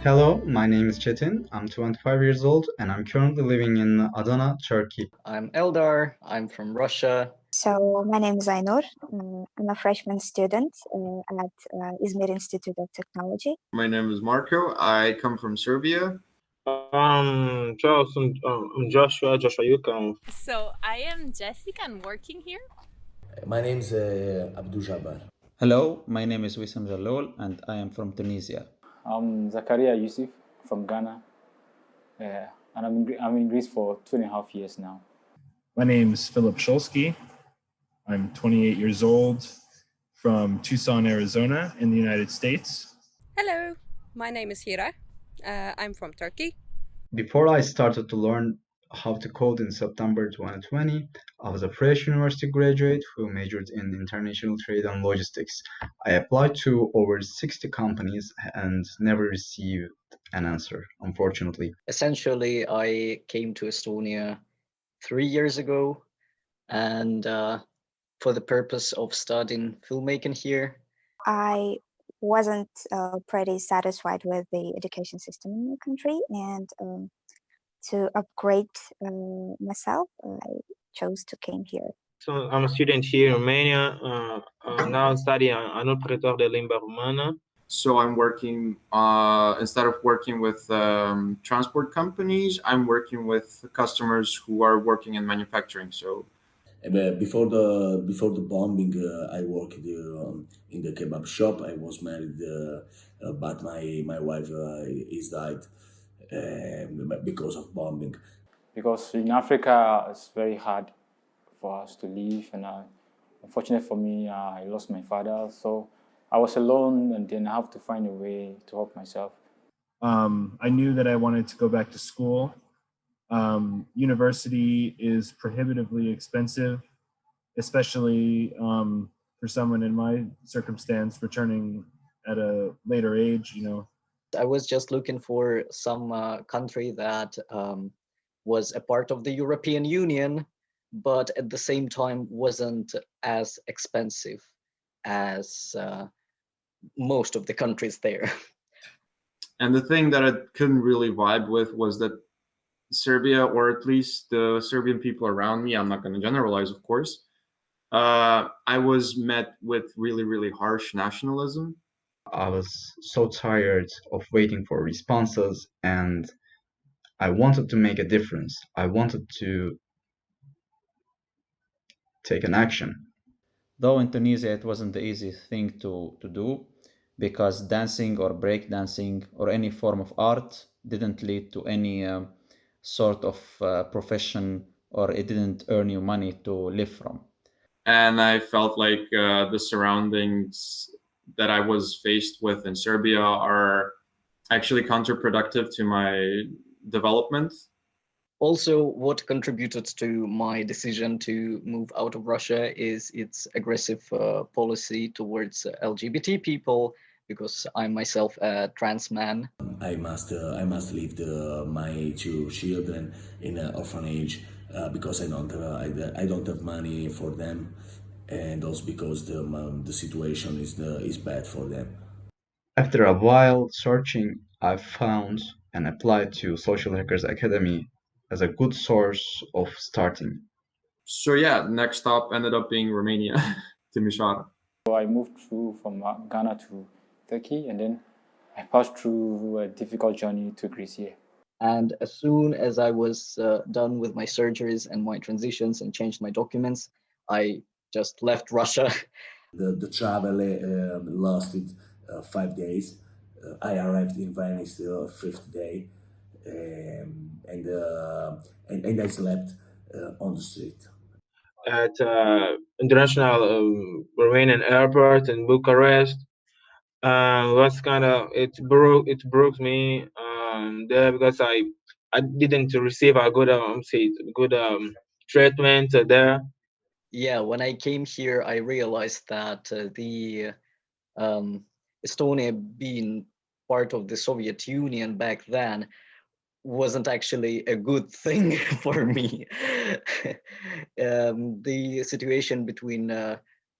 Hello, my name is Chetin. I'm 25 years old and I'm currently living in Adana, Turkey. I'm Eldar. I'm from Russia. So my name is Ainur. I'm a freshman student at Izmir Institute of Technology. My name is Marco. I come from Serbia. Charles, I'm Joshua Yukon. So I am Jessica. I'm working here. My name is Abdul Jabbar. Hello, my name is Wissam Jalol and I am from Tunisia. I'm Zakaria Yusuf from Ghana, and I'm in Greece for 2.5 years now. My name is Philip Shulsky. I'm 28 years old from Tucson, Arizona in the United States. Hello, my name is Hira. I'm from Turkey. Before I started to learn how to code in September 2020, I was a fresh university graduate who majored in international trade and logistics. I applied to over 60 companies and never received an answer, unfortunately. Essentially, I came to Estonia 3 years ago, and for the purpose of studying filmmaking here. I wasn't pretty satisfied with the education system in the country, and to upgrade myself, I chose to came here. So I'm a student here in Romania. Now studying an operator de limba romana. So I'm working, instead of working with transport companies, I'm working with customers who are working in manufacturing. So Before the bombing, I worked in the kebab shop. I was married, but my wife is died because of bombing. Because in Africa, it's very hard for us to live, and unfortunately for me, I lost my father. So I was alone, and then I have to find a way to help myself. I knew that I wanted to go back to school. University is prohibitively expensive, especially for someone in my circumstance returning at a later age, I was just looking for some country that was a part of the European Union, but at the same time wasn't as expensive as most of the countries there. And the thing that I couldn't really vibe with was that Serbia, or at least the Serbian people around me, I'm not going to generalize, of course, I was met with really, really harsh nationalism. I was so tired of waiting for responses and I wanted to make a difference. I wanted to take an action. Though in Tunisia it wasn't the easy thing to do because dancing or breakdancing or any form of art didn't lead to any sort of profession, or it didn't earn you money to live from. And I felt like the surroundings that I was faced with in Serbia are actually counterproductive to my development. Also, what contributed to my decision to move out of Russia is its aggressive policy towards LGBT people, because I'm myself a trans man. I must leave my two children in an orphanage because I don't have money for them, and also because the situation is bad for them. After a while searching, I found and applied to Social Hackers Academy as a good source of starting. So yeah, next stop ended up being Romania, Timișoara. So I moved through from Ghana to Turkey, and then I passed through a difficult journey to Greece here. And as soon as I was done with my surgeries and my transitions and changed my documents, I just left Russia. The travel lasted 5 days. I arrived in Venice the fifth day, and I slept on the street. At international Romanian airport in Bucharest. Was kind of it broke me there because I didn't receive a good treatment there. Yeah, when I came here, I realized that the Estonia being part of the Soviet Union back then wasn't actually a good thing for me. The situation between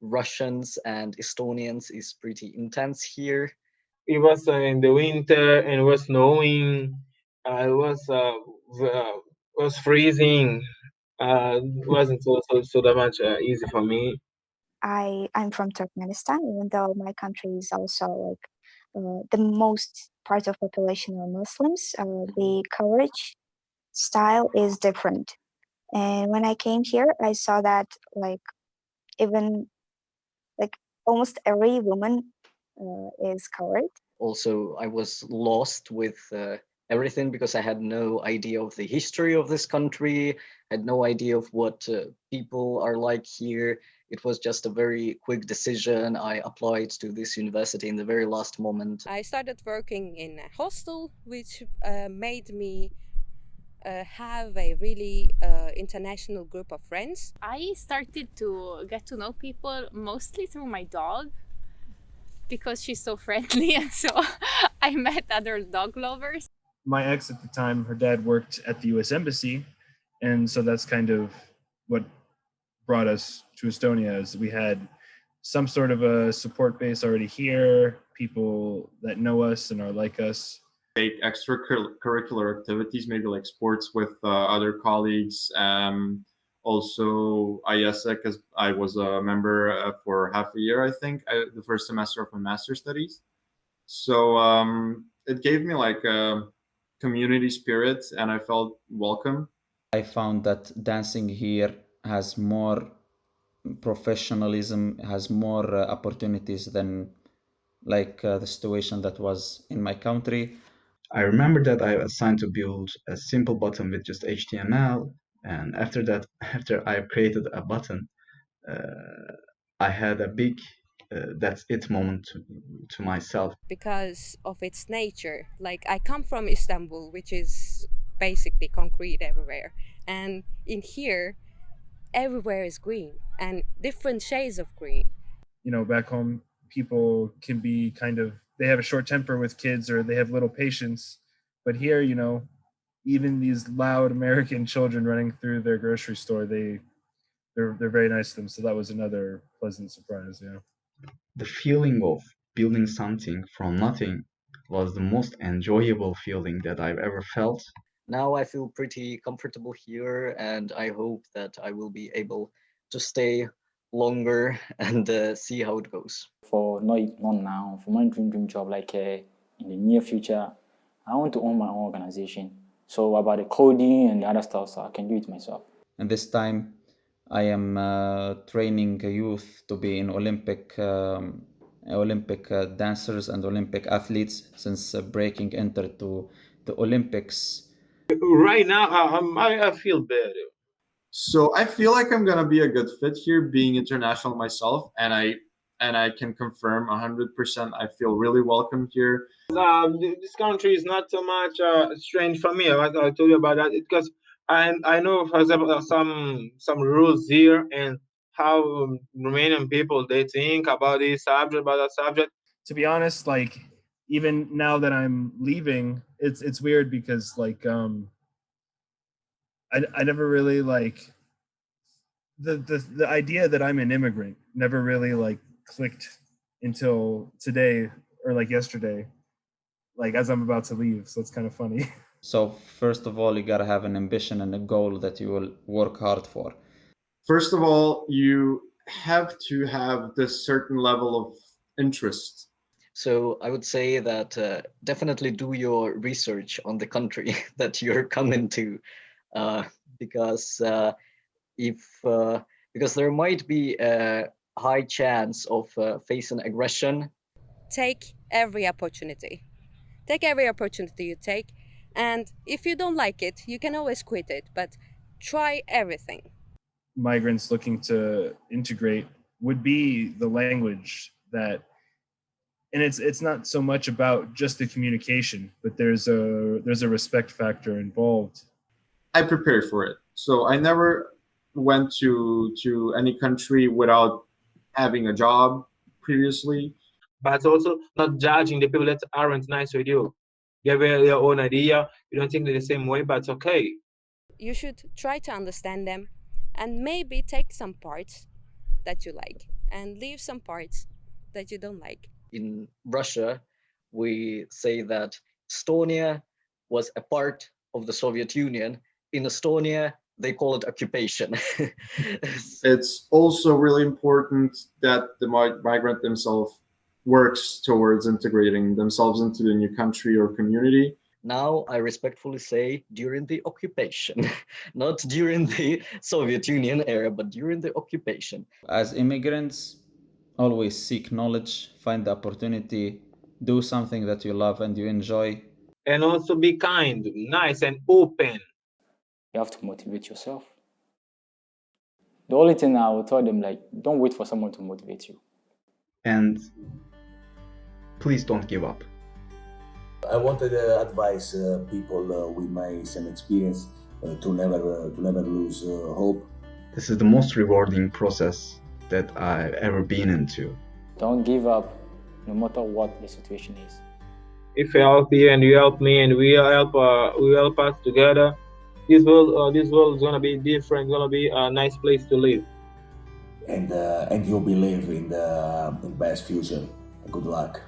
Russians and Estonians is pretty intense here. it was in the winter and it was snowing. It was freezing. It wasn't so that much easy for me. I'm from Turkmenistan, even though my country is also like the most part of population are Muslims. The coverage style is different. And when I came here, I saw that like even like almost every woman is covered. Also, I was lost with everything because I had no idea of the history of this country, had no idea of what people are like here. It was just a very quick decision. I applied to this university in the very last moment. I started working in a hostel, which made me have a really international group of friends. I started to get to know people mostly through my dog because she's so friendly, and so I met other dog lovers. My ex at the time, her dad worked at the US Embassy, and so that's kind of what brought us to Estonia, is we had some sort of a support base already here, people that know us and are like us. Take extracurricular activities, maybe like sports with other colleagues. Also, IESEC, because I was a member for half a year, I think, the first semester of my master's studies. So it gave me like a community spirit, and I felt welcome. I found that dancing here has more professionalism, has more opportunities than like the situation that was in my country. I remember that I was assigned to build a simple button with just HTML, and after that, after I created a button, I had a big that's it moment to myself. Because of its nature. Like, I come from Istanbul, which is basically concrete everywhere. And in here, everywhere is green and different shades of green. You know, back home, people can be kind of, they have a short temper with kids or they have little patience. But here, you know, even these loud American children running through their grocery store, they're very nice to them. So that was another pleasant surprise. Yeah. The feeling of building something from nothing was the most enjoyable feeling that I've ever felt. Now I feel pretty comfortable here, and I hope that I will be able to stay longer and see how it goes. For not now, for my dream job, like in the near future, I want to own my own organization. So about the coding and the other stuff, so I can do it myself. And this time, I am training youth to be in Olympic dancers and Olympic athletes, since breaking entered to the Olympics. Right now, I feel better. So I feel like I'm gonna be a good fit here, being international myself, and I can confirm 100%. I feel really welcome here. This country is not so much strange for me. I told you about that because I know, for example, some rules here and how Romanian people they think about this subject, about that subject. To be honest, like even now that I'm leaving, it's weird because like I never really like the idea that I'm an immigrant never really like clicked until today or like yesterday, like as I'm about to leave. So it's kind of funny. So first of all, you gotta have an ambition and a goal that you will work hard for. First of all, you have to have this certain level of interest. So I would say that definitely do your research on the country that you're coming to, because because there might be a high chance of facing aggression. Take every opportunity. Take every opportunity you take. And if you don't like it, you can always quit it, but try everything. Migrants looking to integrate would be the language that, and it's not so much about just the communication, but there's a respect factor involved. I prepared for it. So I never went to any country without having a job previously. But also not judging the people that aren't nice with you. You have your own idea. You don't think the same way, but it's okay. You should try to understand them and maybe take some parts that you like and leave some parts that you don't like. In Russia, we say that Estonia was a part of the Soviet Union. In Estonia, they call it occupation. It's also really important that the migrant themselves works towards integrating themselves into the new country or community. Now, I respectfully say during the occupation, not during the Soviet Union era, but during the occupation. As immigrants, always seek knowledge, find the opportunity, do something that you love and you enjoy. And also be kind, nice, and open. You have to motivate yourself. The only thing I would tell them, like, don't wait for someone to motivate you. And please don't give up. I wanted to advise people with my same experience to never lose hope. This is the most rewarding process that I've ever been into. Don't give up, no matter what the situation is. If you help me and you help me and we help us together, this world is gonna be different. Gonna be a nice place to live. And you believe in the best future. Good luck.